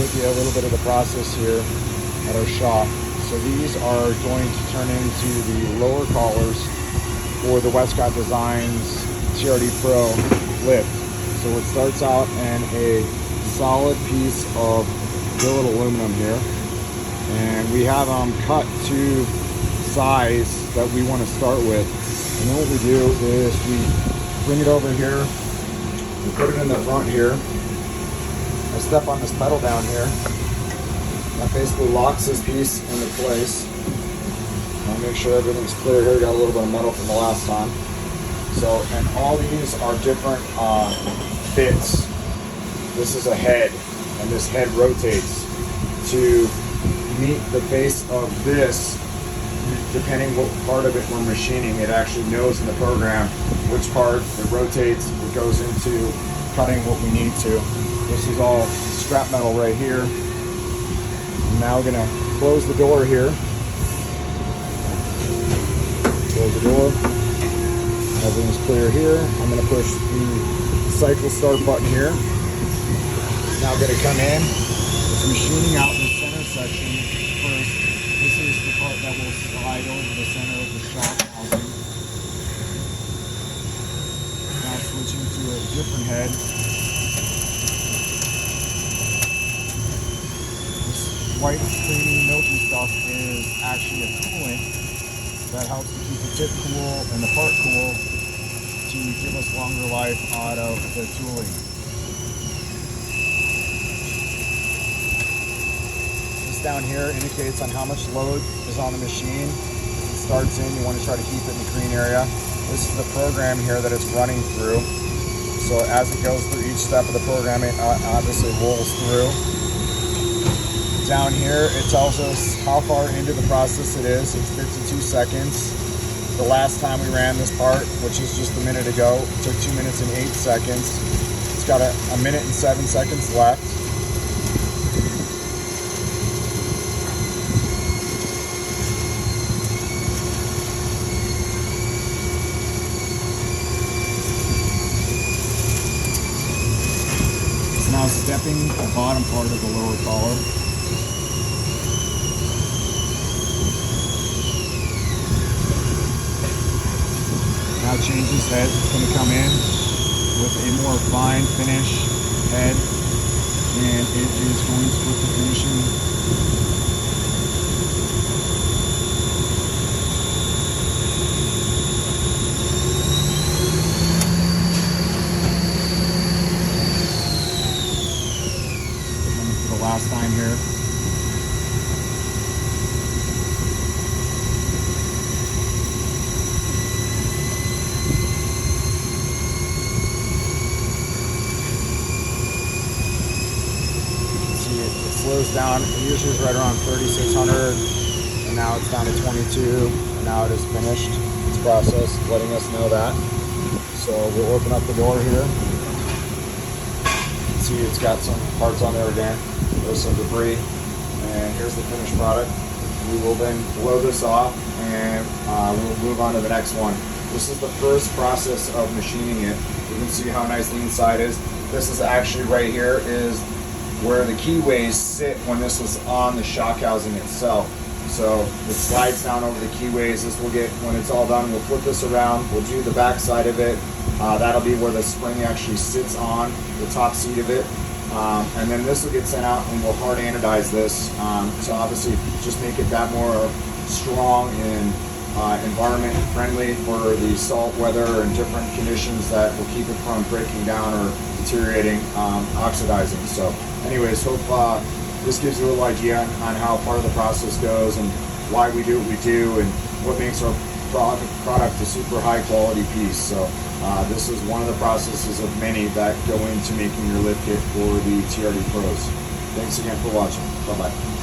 with you a little bit of the process here at our shop. So these are going to turn into the lower collars for the Westcott Designs TRD Pro Lift. So it starts out in a solid piece of billet aluminum here, and we have them cut to size that we want to start with. And then what we do is we bring it over here, we put it in the front here. I step on this pedal down here. That basically locks this piece into place. I'll make sure everything's clear here. Got a little bit of metal from the last time. So, and all these are different fits. This is a head, and this head rotates to meet the base of this. Depending what part of it we're machining, it actually knows in the program which part it rotates. It goes into cutting what we need to. This is all scrap metal right here. I'm now gonna close the door here. Close the door. Everything's clear here. I'm gonna push the cycle start button here. It's now gonna come in. It's machining out the center section first. This is the part that will slide over the center of the shock housing. Now switching to a different head. This white, creamy, milky stuff is actually a coolant that helps to keep the tip cool and the part cool to give us longer life out of the tooling. Down here indicates on how much load is on the machine. As it starts in, you want to try to keep it in the green area. This is the program here that it's running through. So as it goes through each step of the program, it obviously rolls through. Down here, it tells us how far into the process it is. It's 52 seconds. The last time we ran this part, which is just a minute ago, it took 2 minutes and 8 seconds. It's got a minute and 7 seconds left. Now stepping the bottom part of the lower collar. Now changes head. It's going to come in with a more fine finish head, and it is going to put the finishing last time here. See it slows down. It usually is right around 3,600, and now it's down to 22, and now it is finished its process, letting us know that. So we'll open up the door here. See, it's got some parts on there again. There's some debris, and here's the finished product. We will then blow this off, and we'll move on to the next one. This is the first process of machining it. You can see how nice the inside is. This is actually right here is where the keyways sit when this is on the shock housing itself. So it slides down over the keyways. This will get, when it's all done, we'll flip this around. We'll do the back side of it. That'll be where the spring actually sits on the top seat of it. And then this will get sent out, and we'll hard anodize this. So obviously just make it that more strong and environment friendly for the salt weather and different conditions that will keep it from breaking down or deteriorating, oxidizing. So anyways, hope this gives you a little idea on how part of the process goes and why we do what we do and what makes our product a super high quality piece. So this is one of the processes of many that go into making your lift kit for the TRD Pros. Thanks again for watching. Bye-bye.